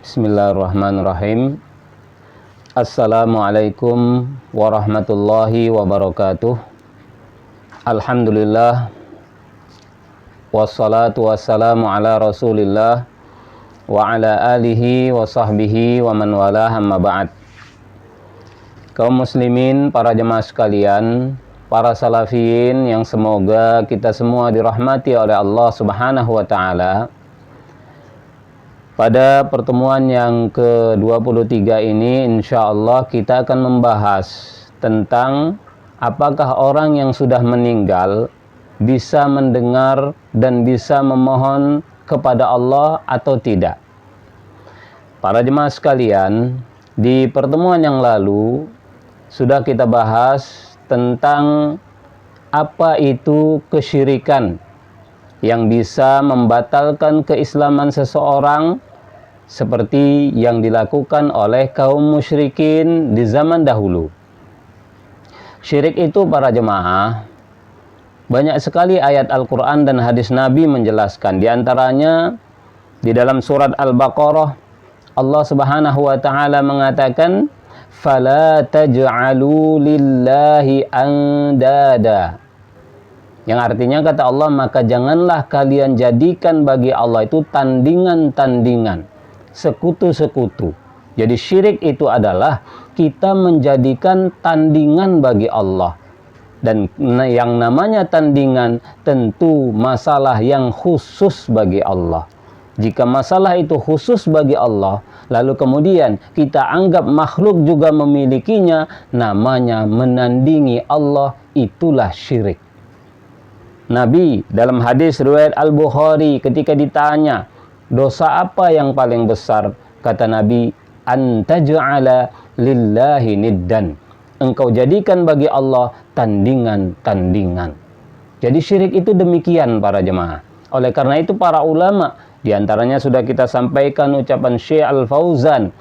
Bismillahirrahmanirrahim. Assalamualaikum warahmatullahi wabarakatuh. Alhamdulillah, wassalatu wassalamu ala rasulillah wa ala alihi wa sahbihi wa man walah, amma ba'd. Kaum muslimin, para jemaah sekalian, para salafiyin yang semoga kita semua dirahmati oleh Allah Subhanahu wa ta'ala. Pada pertemuan yang ke-23 ini, insya Allah kita akan membahas tentang apakah orang yang sudah meninggal bisa mendengar dan bisa memohon kepada Allah atau tidak. Para jemaah sekalian, di pertemuan yang lalu sudah kita bahas tentang apa itu kesyirikan yang bisa membatalkan keislaman seseorang, seperti yang dilakukan oleh kaum musyrikin di zaman dahulu. Syirik itu, para jemaah, banyak sekali ayat Al-Quran dan hadis Nabi menjelaskan. Di antaranya di dalam surat Al-Baqarah, Allah Subhanahu wa ta'ala mengatakan, "Fala taj'alu lillahi andada." Yang artinya, kata Allah, maka janganlah kalian jadikan bagi Allah itu tandingan-tandingan, sekutu-sekutu. Jadi syirik itu adalah kita menjadikan tandingan bagi Allah. Dan yang namanya tandingan tentu masalah yang khusus bagi Allah. Jika masalah itu khusus bagi Allah, lalu kemudian kita anggap makhluk juga memilikinya, namanya menandingi Allah, itulah syirik. Nabi dalam hadis riwayat Al-Bukhari ketika ditanya, dosa apa yang paling besar? Kata Nabi, antaj'ala lillahi niddan. Engkau jadikan bagi Allah tandingan-tandingan. Jadi syirik itu demikian, para jemaah. Oleh karena itu para ulama, diantaranya sudah kita sampaikan ucapan Syekh Al-Fauzan,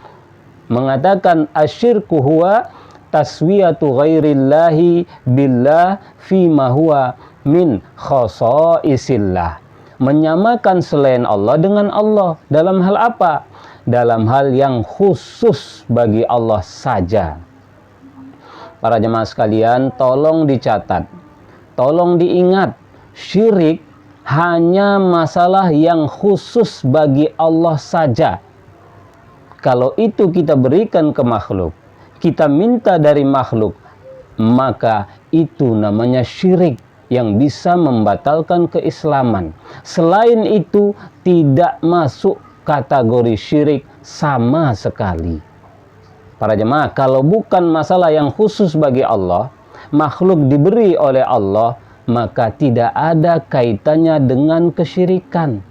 mengatakan asyirku huwa taswiyatu ghairillahi billah fima huwa min khosaisillah. Menyamakan selain Allah dengan Allah. Dalam hal apa? Dalam hal yang khusus bagi Allah saja. Para jemaah sekalian, tolong dicatat, tolong diingat, syirik hanya masalah yang khusus bagi Allah saja. Kalau itu kita berikan ke makhluk, kita minta dari makhluk, maka itu namanya syirik yang bisa membatalkan keislaman. Selain itu tidak masuk kategori syirik sama sekali. Para jemaah, kalau bukan masalah yang khusus bagi Allah, makhluk diberi oleh Allah, maka tidak ada kaitannya dengan kesyirikan.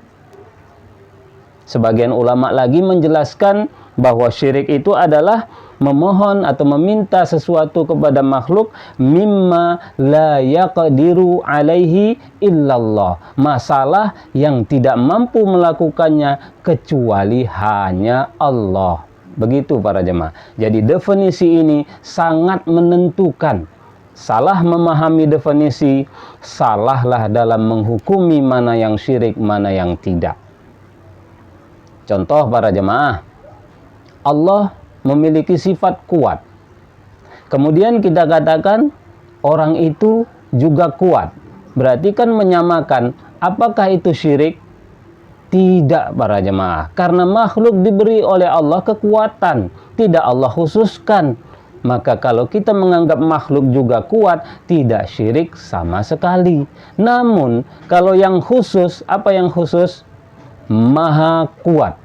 Sebagian ulama lagi menjelaskan bahwa syirik itu adalah memohon atau meminta sesuatu kepada makhluk mimma la yaqdiru alaihi illallah. Masalah yang tidak mampu melakukannya kecuali hanya Allah. Begitu para jemaah. Jadi definisi ini sangat menentukan. Salah memahami definisi, salahlah dalam menghukumi mana yang syirik, mana yang tidak. Contoh para jemaah, Allah memiliki sifat kuat. Kemudian kita katakan orang itu juga kuat. Berarti kan menyamakan. Apakah itu syirik? Tidak, para jemaah. Karena makhluk diberi oleh Allah kekuatan, tidak Allah khususkan. Maka kalau kita menganggap makhluk juga kuat, tidak syirik sama sekali. Namun kalau yang khusus, apa yang khusus? Maha kuat.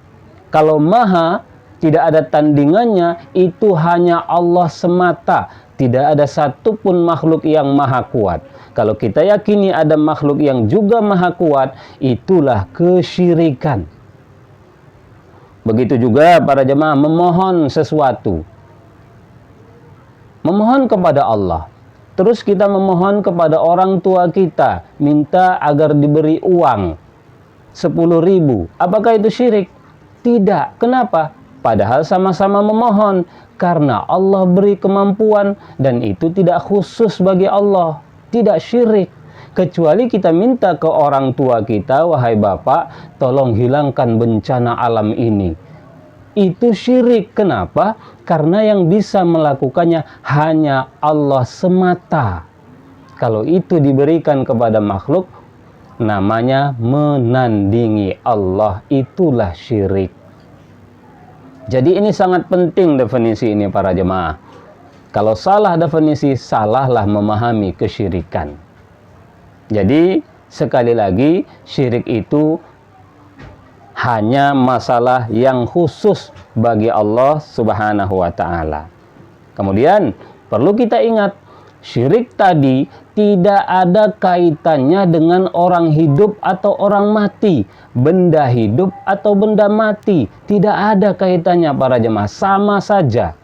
Kalau maha, tidak ada tandingannya, itu hanya Allah semata. Tidak ada satupun makhluk yang maha kuat. Kalau kita yakini ada makhluk yang juga maha kuat, itulah kesyirikan. Begitu juga para jemaah memohon sesuatu. Memohon kepada Allah. Terus kita memohon kepada orang tua kita, minta agar diberi uang 10.000. Apakah itu syirik? Tidak. Kenapa? Padahal sama-sama memohon, karena Allah beri kemampuan dan itu tidak khusus bagi Allah, tidak syirik. Kecuali kita minta ke orang tua kita, wahai bapak, tolong hilangkan bencana alam ini. itu syirik. Kenapa? Karena yang bisa melakukannya hanya Allah semata. Kalau itu diberikan kepada makhluk, namanya menandingi Allah, itulah syirik. Jadi ini sangat penting definisi ini para jemaah. Kalau salah definisi, salahlah memahami kesyirikan. Jadi sekali lagi, syirik itu hanya masalah yang khusus bagi Allah Subhanahu wa ta'ala. Kemudian perlu kita ingat, syirik tadi tidak ada kaitannya dengan orang hidup atau orang mati, benda hidup atau benda mati. Tidak ada kaitannya para jemaah, sama saja.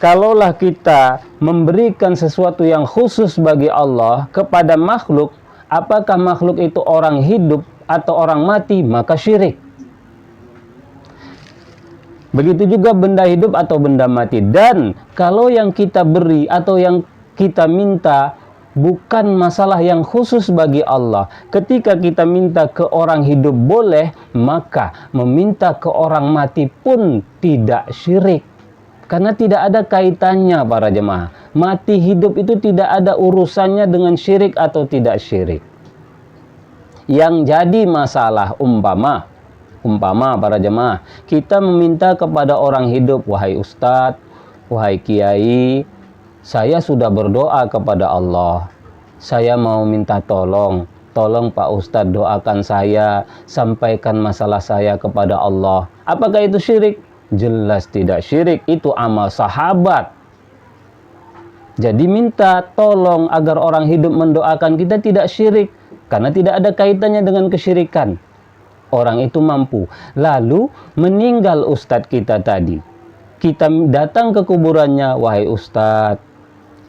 Kalaulah kita memberikan sesuatu yang khusus bagi Allah kepada makhluk, apakah makhluk itu orang hidup atau orang mati, maka syirik. Begitu juga benda hidup atau benda mati. Dan kalau yang kita beri atau yang kita minta bukan masalah yang khusus bagi Allah, ketika kita minta ke orang hidup boleh, maka meminta ke orang mati pun tidak syirik. Karena tidak ada kaitannya para jemaah. Mati hidup itu tidak ada urusannya dengan syirik atau tidak syirik. Yang jadi masalah umpama para jemaah, kita meminta kepada orang hidup, wahai ustadz, wahai kiai, saya sudah berdoa kepada Allah, saya mau minta tolong Pak ustadz doakan saya, sampaikan masalah saya kepada Allah. Apakah itu syirik? Jelas tidak syirik, itu amal sahabat. Jadi minta tolong agar orang hidup mendoakan kita tidak syirik, karena tidak ada kaitannya dengan kesyirikan. Orang itu mampu. Lalu meninggal ustadz kita tadi. Kita datang ke kuburannya, wahai ustadz,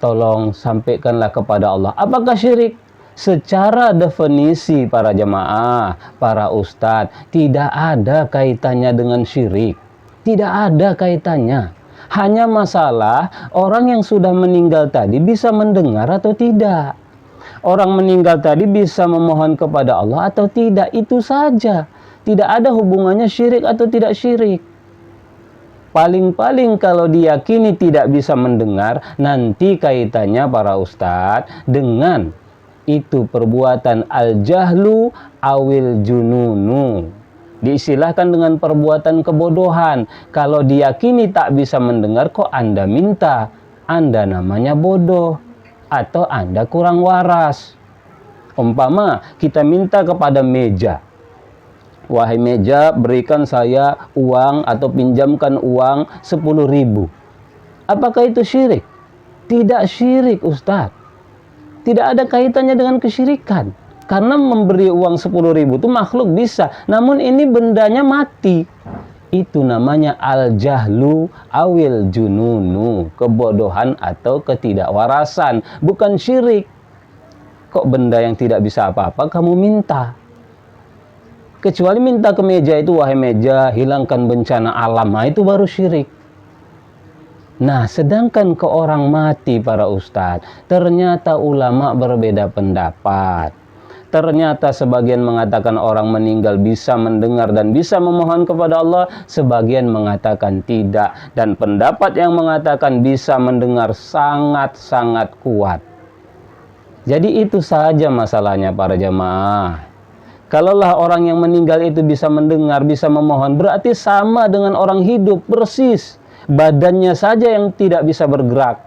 tolong sampaikanlah kepada Allah. Apakah syirik? Secara definisi para jemaah, para ustadz, tidak ada kaitannya dengan syirik. Tidak ada kaitannya. Hanya masalah orang yang sudah meninggal tadi bisa mendengar atau tidak. Orang meninggal tadi bisa memohon kepada Allah atau tidak, itu saja. Tidak ada hubungannya syirik atau tidak syirik. Paling-paling kalau diyakini tidak bisa mendengar, nanti kaitannya para ustadz dengan itu perbuatan al-jahlu awil jununu. Diistilahkan dengan perbuatan kebodohan. Kalau diyakini tak bisa mendengar, kok Anda minta? Anda namanya bodoh. Atau Anda kurang waras. Umpama kita minta kepada meja, wahai meja, berikan saya uang atau pinjamkan uang 10.000. Apakah itu syirik? Tidak syirik Ustadz. Tidak ada kaitannya dengan kesyirikan. Karena memberi uang 10.000 itu makhluk bisa. Namun ini bendanya mati. Itu namanya al-jahlu awil jununu, kebodohan atau ketidakwarasan, bukan syirik. Kok benda yang tidak bisa apa-apa kamu minta? Kecuali minta ke meja itu, wahai meja, hilangkan bencana alam, nah itu baru syirik. Nah, sedangkan ke orang mati para ustadz, ternyata ulama berbeda pendapat. Ternyata sebagian mengatakan orang meninggal bisa mendengar dan bisa memohon kepada Allah, sebagian mengatakan tidak. Dan pendapat yang mengatakan bisa mendengar sangat-sangat kuat. Jadi itu saja masalahnya para jamaah. Kalaulah orang yang meninggal itu bisa mendengar, bisa memohon, berarti sama dengan orang hidup, persis. Badannya saja yang tidak bisa bergerak.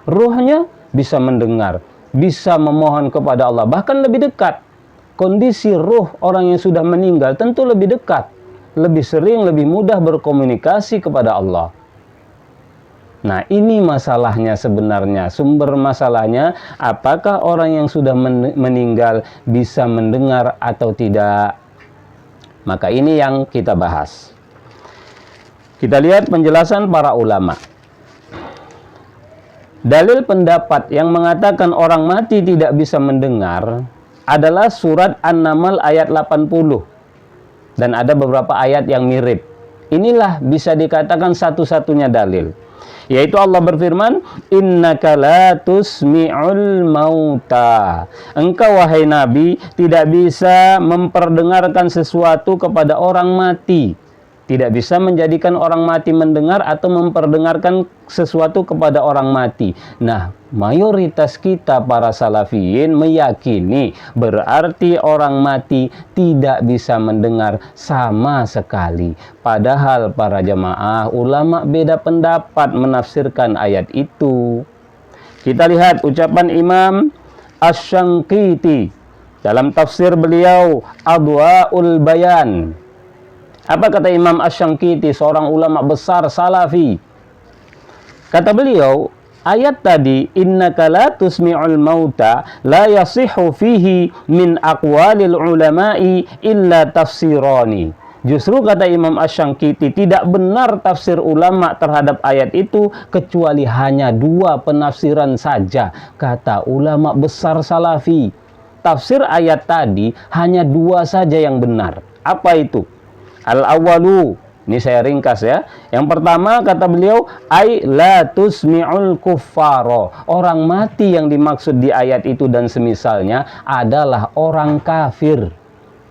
Ruhnya bisa mendengar, bisa memohon kepada Allah, bahkan lebih dekat. Kondisi ruh orang yang sudah meninggal tentu lebih dekat, lebih sering, lebih mudah berkomunikasi kepada Allah. Nah, ini masalahnya sebenarnya. Sumber masalahnya, apakah orang yang sudah meninggal bisa mendengar atau tidak? Maka ini yang kita bahas. Kita lihat penjelasan para ulama. Dalil pendapat yang mengatakan orang mati tidak bisa mendengar adalah surat An-Naml ayat 80. Dan ada beberapa ayat yang mirip. Inilah bisa dikatakan satu-satunya dalil. Yaitu Allah berfirman, innaka la tusmi'ul mauta. Engkau wahai Nabi tidak bisa memperdengarkan sesuatu kepada orang mati. Tidak bisa menjadikan orang mati mendengar atau memperdengarkan sesuatu kepada orang mati. Nah, mayoritas kita para salafiyin meyakini berarti orang mati tidak bisa mendengar sama sekali. Padahal para jamaah ulama beda pendapat menafsirkan ayat itu. Kita lihat ucapan Imam Asy-Syanqiti dalam tafsir beliau Adwaul Bayan. Apa kata Imam Asy-Syanqiti, seorang ulama besar salafi? Kata beliau, ayat tadi, innaka la tusmi'ul mauta la yasihhu fihi min aqwalil ulama'i illa tafsirani. Justru kata Imam Asy-Syanqiti, tidak benar tafsir ulama terhadap ayat itu kecuali hanya dua penafsiran saja, kata ulama besar salafi. Tafsir ayat tadi hanya dua saja yang benar. Apa itu? Al-awwalu, ini saya ringkas ya. Yang pertama kata beliau, ai la tusmi'ul kuffaro. Orang mati yang dimaksud di ayat itu dan semisalnya adalah orang kafir.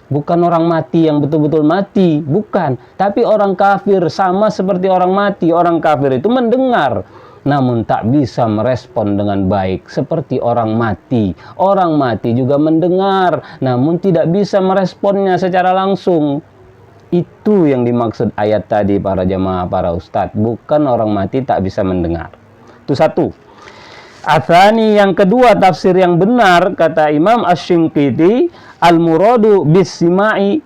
Bukan orang mati yang betul-betul mati, bukan. Tapi orang kafir, sama seperti orang mati. Orang kafir itu mendengar, namun tak bisa merespon dengan baik seperti orang mati. Orang mati juga mendengar, namun tidak bisa meresponnya secara langsung. Itu yang dimaksud ayat tadi para jamaah, para ustadz. Bukan orang mati tak bisa mendengar. Itu satu. Atsani, yang kedua tafsir yang benar kata Imam Asy-Syanqiti, al-muradu bis-sima'i.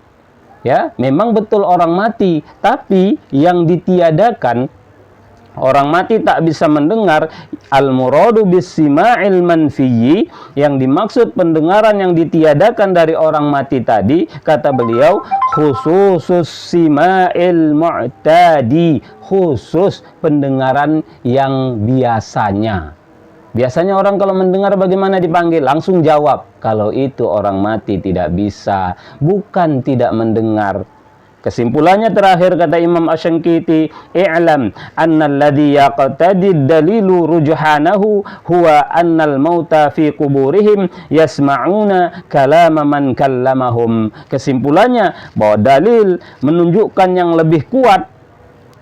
Ya, memang betul orang mati, tapi yang ditiadakan orang mati tak bisa mendengar, al-muradu bis-sima'il manfiyyi, yang dimaksud pendengaran yang ditiadakan dari orang mati tadi, kata beliau, khususus sima'il mu'tadi, khusus pendengaran yang biasanya. Biasanya orang kalau mendengar bagaimana dipanggil? Langsung jawab. Kalau itu orang mati tidak bisa, bukan tidak mendengar. Kesimpulannya terakhir kata Imam Asy-Syanqiti, i'lam annal ladzi yaqtadi dalilu rujhanahu huwa annal mauta fi quburihim yasma'una kalama man kallamahum. Kesimpulannya bahwa dalil menunjukkan yang lebih kuat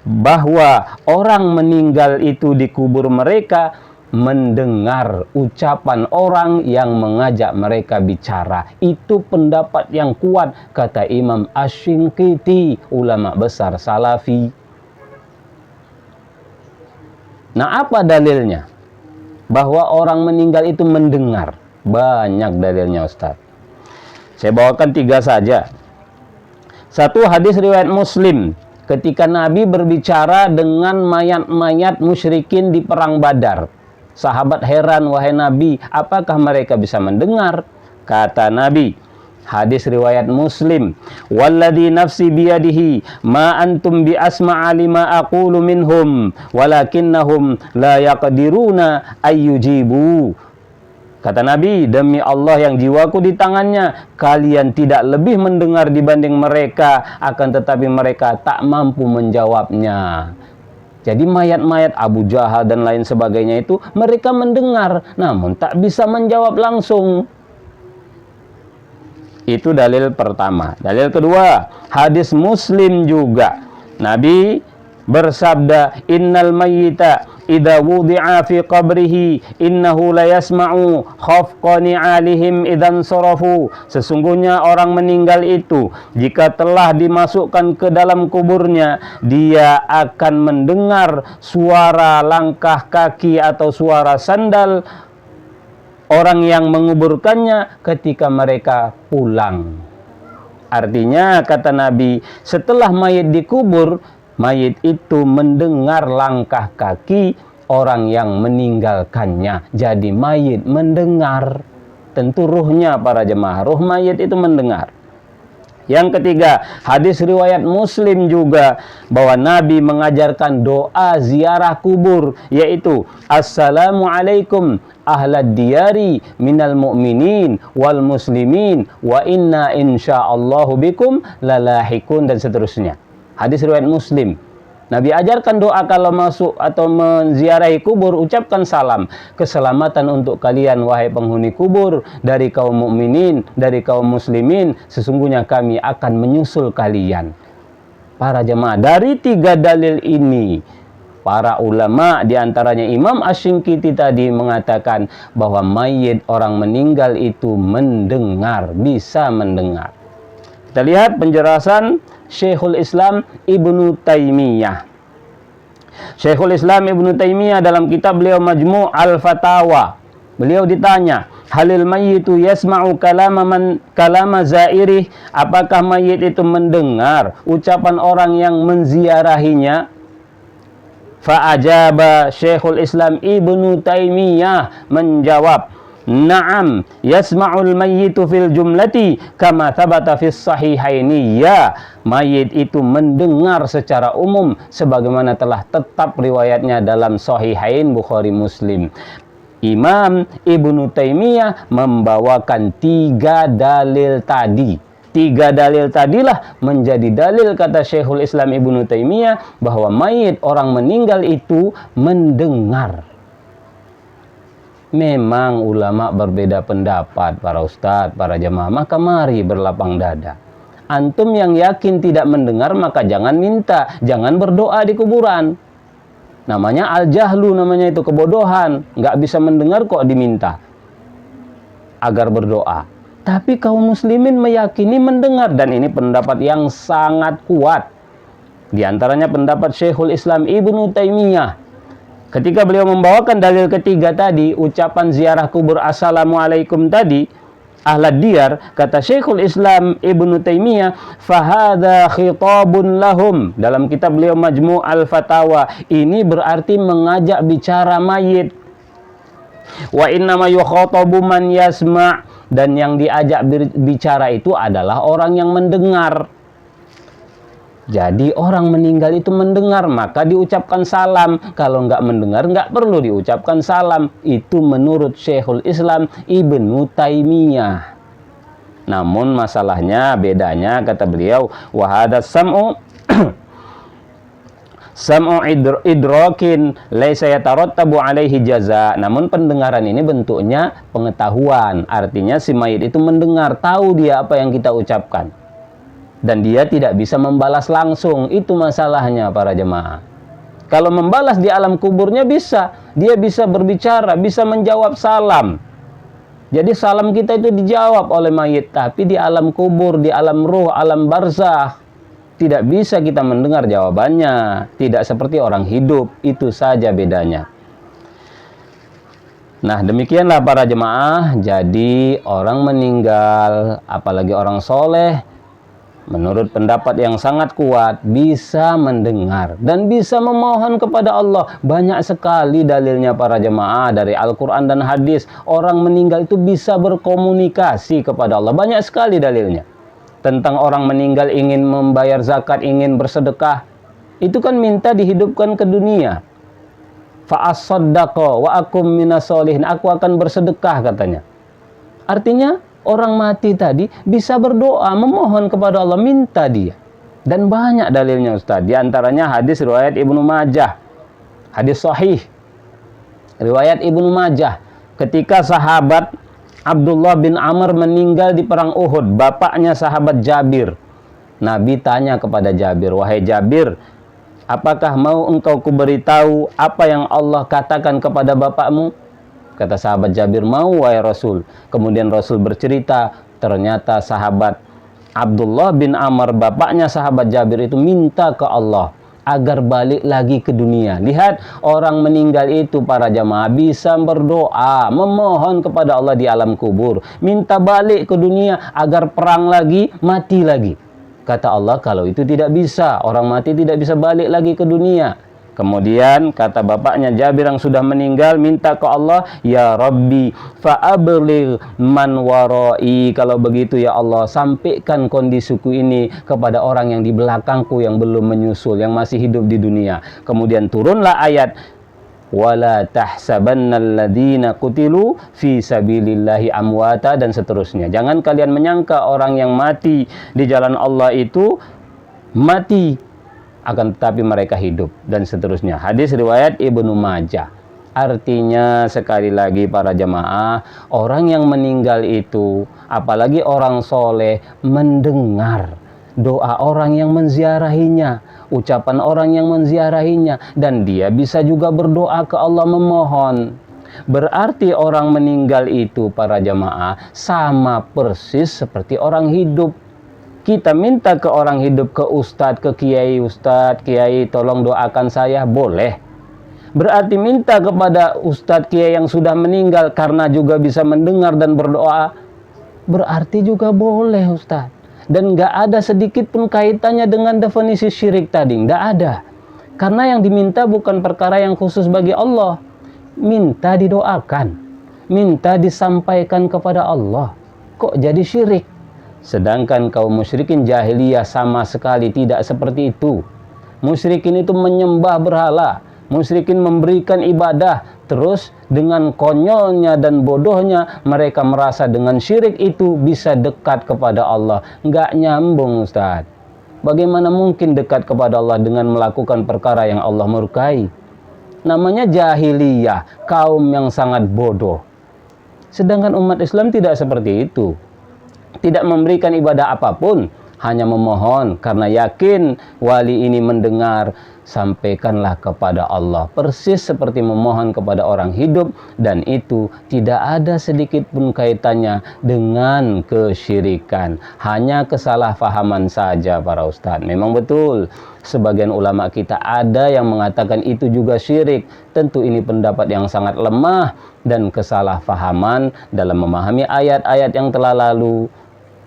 bahwa orang meninggal itu di kubur mereka mendengar ucapan orang yang mengajak mereka bicara. Itu pendapat yang kuat kata Imam Asy-Syanqiti, ulama besar salafi. Nah, apa dalilnya bahwa orang meninggal itu mendengar? Banyak dalilnya Ustaz. Saya bawakan 3 saja. Satu, hadis riwayat Muslim ketika Nabi berbicara dengan mayat-mayat musyrikin di perang Badar. Sahabat heran, wahai Nabi, apakah mereka bisa mendengar? Kata Nabi, hadis riwayat Muslim, walladzi nafsi biyadihi ma antum bi asma'a lima aqulu minhum walakinnahum la yaqdiruna ayyujibu. Kata Nabi, demi Allah yang jiwaku di tangannya, kalian tidak lebih mendengar dibanding mereka, akan tetapi mereka tak mampu menjawabnya. Jadi mayat-mayat Abu Jahal dan lain sebagainya itu mereka mendengar, namun tak bisa menjawab langsung. Itu dalil pertama. Dalil kedua, hadis Muslim juga. Nabi bersabda, innal mayyita idza wudi'a fi qabrihi innahu la yasma'u khafqa ni'alihim idzan sarafu. Sesungguhnya orang meninggal itu jika telah dimasukkan ke dalam kuburnya, dia akan mendengar suara langkah kaki atau suara sandal orang yang menguburkannya ketika mereka pulang. Artinya kata Nabi, setelah mayit dikubur, mayit itu mendengar langkah kaki orang yang meninggalkannya. Jadi mayit mendengar. Tentu ruhnya para jemaah, ruh mayit itu mendengar. Yang ketiga, hadis riwayat Muslim juga bahwa Nabi mengajarkan doa ziarah kubur, yaitu Assalamualaikum ahlad diyari minal mu'minin wal muslimin wa inna insyaallahu bikum lalahikun, dan seterusnya. Hadis riwayat Muslim. Nabi ajarkan doa kalau masuk atau menziarahi kubur, ucapkan salam. Keselamatan untuk kalian wahai penghuni kubur, dari kaum mukminin, dari kaum muslimin, sesungguhnya kami akan menyusul kalian. para jemaah. Dari 3 dalil ini, para ulama diantaranya Imam Asy-Syinkiti tadi mengatakan bahwa mayit orang meninggal itu mendengar, bisa mendengar. Kita lihat penjelasan Syekhul Islam Ibnu Taimiyah. Syekhul Islam Ibnu Taimiyah dalam kitab beliau Majmu' al-Fatawa, beliau ditanya, halil mayyitu yasma'u kalama zairih, apakah mayit itu mendengar ucapan orang yang menziarahinya? Fa'ajaba Syekhul Islam Ibnu Taimiyah menjawab, na'am yasma'ul mayyitu fil jumlati kama thabata fis sahihaini, ya, mayit itu mendengar secara umum sebagaimana telah tetap riwayatnya dalam sahihain Bukhari Muslim. Imam Ibnu Taimiyah membawakan 3 dalil tadi. 3 dalil tadilah menjadi dalil, kata Syekhul Islam Ibnu Taimiyah, bahwa mayit orang meninggal itu mendengar. Memang ulama berbeda pendapat, para ustadz, para jemaah, maka mari berlapang dada. Antum yang yakin tidak mendengar, maka jangan minta, jangan berdoa di kuburan. Namanya al-jahlu, namanya itu kebodohan. Nggak bisa mendengar kok diminta agar berdoa. Tapi kaum muslimin meyakini mendengar, dan ini pendapat yang sangat kuat. Di antaranya pendapat Syekhul Islam Ibnu Taimiyah. Ketika beliau membawakan dalil ketiga tadi, ucapan ziarah kubur assalamualaikum tadi, ahlad diyar, kata Syekhul Islam Ibnu Taimiyah, fahadha khitabun lahum. Dalam kitab beliau Majmu' al-Fatawa, ini berarti mengajak bicara mayit. Wa innama yukhatabu man yasma', dan yang diajak bicara itu adalah orang yang mendengar. Jadi orang meninggal itu mendengar, maka diucapkan salam. Kalau nggak mendengar, nggak perlu diucapkan salam. Itu menurut Syekhul Islam Ibnu Taimiyah. Namun masalahnya, bedanya, kata beliau, wahadas sam'u sam'u idrakin laisa yatarattabu alaihi jaza. Namun pendengaran ini bentuknya pengetahuan. Artinya si mayit itu mendengar, tahu dia apa yang kita ucapkan. Dan dia tidak bisa membalas langsung. Itu masalahnya, para jemaah. Kalau membalas di alam kuburnya bisa. Dia bisa berbicara, bisa menjawab salam. Jadi salam kita itu dijawab oleh mayit. Tapi di alam kubur, di alam ruh, alam barzakh, tidak bisa kita mendengar jawabannya. Tidak seperti orang hidup. Itu saja bedanya. Nah, demikianlah para jemaah. Jadi orang meninggal, apalagi orang soleh, menurut pendapat yang sangat kuat, bisa mendengar dan bisa memohon kepada Allah. Banyak sekali dalilnya para jemaah dari Al-Quran dan hadis. Orang meninggal itu bisa berkomunikasi kepada Allah. Banyak sekali dalilnya. Tentang orang meninggal ingin membayar zakat, ingin bersedekah. Itu kan minta dihidupkan ke dunia. Fa'as-saddaqa wa akum minas solihin. Aku akan bersedekah, katanya. Artinya, orang mati tadi bisa berdoa, memohon kepada Allah, minta dia. Dan banyak dalilnya, Ustaz. Di antaranya hadis riwayat Ibnu Majah. Hadis sahih. Riwayat Ibnu Majah. Ketika sahabat Abdullah bin Amr meninggal di perang Uhud, bapaknya sahabat Jabir. Nabi tanya kepada Jabir, wahai Jabir, apakah mau engkau kuberitahu apa yang Allah katakan kepada bapakmu? Kata sahabat Jabir, mau wahai Rasul. Kemudian Rasul bercerita, ternyata sahabat Abdullah bin Amr, bapaknya sahabat Jabir itu minta ke Allah agar balik lagi ke dunia. Lihat, orang meninggal itu, para jamaah, bisa berdoa, memohon kepada Allah di alam kubur. Minta balik ke dunia agar perang lagi, mati lagi. Kata Allah, kalau itu tidak bisa, orang mati tidak bisa balik lagi ke dunia. Kemudian kata bapaknya Jabir yang sudah meninggal, minta ke Allah, ya Rabbi fa'abligh man warai. Kalau begitu ya Allah, sampaikan kondisiku ini kepada orang yang di belakangku yang belum menyusul, yang masih hidup di dunia. Kemudian turunlah ayat, wala tahsabannal ladzina qutilu fi sabilillahi amwata, dan seterusnya. Jangan kalian menyangka orang yang mati di jalan Allah itu mati, akan tetapi mereka hidup, dan seterusnya. Hadis riwayat Ibnu Majah. Artinya, sekali lagi para jamaah, orang yang meninggal itu, apalagi orang soleh, mendengar. doa orang yang menziarahinya, ucapan orang yang menziarahinya, dan dia bisa juga berdoa ke Allah memohon. Berarti orang meninggal itu, para jamaah, sama persis seperti orang hidup. Kita minta ke orang hidup, ke ustadz, ke kiai, ustadz, kiai tolong doakan saya, boleh. Berarti minta kepada ustadz, kiai yang sudah meninggal karena juga bisa mendengar dan berdoa, berarti juga boleh, ustadz. Dan nggak ada sedikit pun kaitannya dengan definisi syirik tadi, nggak ada. Karena yang diminta bukan perkara yang khusus bagi Allah. Minta didoakan, minta disampaikan kepada Allah. Kok jadi syirik? Sedangkan kaum musyrikin jahiliyah sama sekali tidak seperti itu. Musyrikin itu menyembah berhala, musyrikin memberikan ibadah, terus dengan konyolnya dan bodohnya mereka merasa dengan syirik itu bisa dekat kepada Allah. Nggak nyambung, Ustaz. Bagaimana mungkin dekat kepada Allah dengan melakukan perkara yang Allah murkai? Namanya jahiliyah, kaum yang sangat bodoh. Sedangkan umat Islam tidak seperti itu. Tidak memberikan ibadah apapun, hanya memohon karena yakin wali ini mendengar, sampaikanlah kepada Allah. Persis seperti memohon kepada orang hidup, dan itu tidak ada sedikit pun kaitannya dengan kesyirikan. Hanya kesalahpahaman saja para ustadz. Memang betul, sebagian ulama kita ada yang mengatakan itu juga syirik. Tentu ini pendapat yang sangat lemah dan kesalahpahaman dalam memahami ayat-ayat yang telah lalu,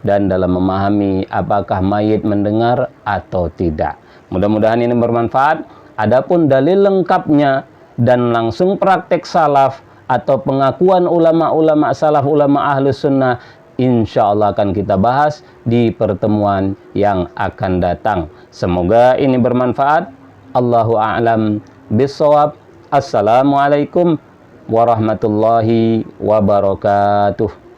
dan dalam memahami apakah mayit mendengar atau tidak. Mudah-mudahan ini bermanfaat. Adapun dalil lengkapnya dan langsung praktek salaf atau pengakuan ulama-ulama salaf, ulama ahlus sunnah, insya Allah akan kita bahas di pertemuan yang akan datang. Semoga ini bermanfaat. Allahu a'lam bissawab. Assalamualaikum warahmatullahi wabarakatuh.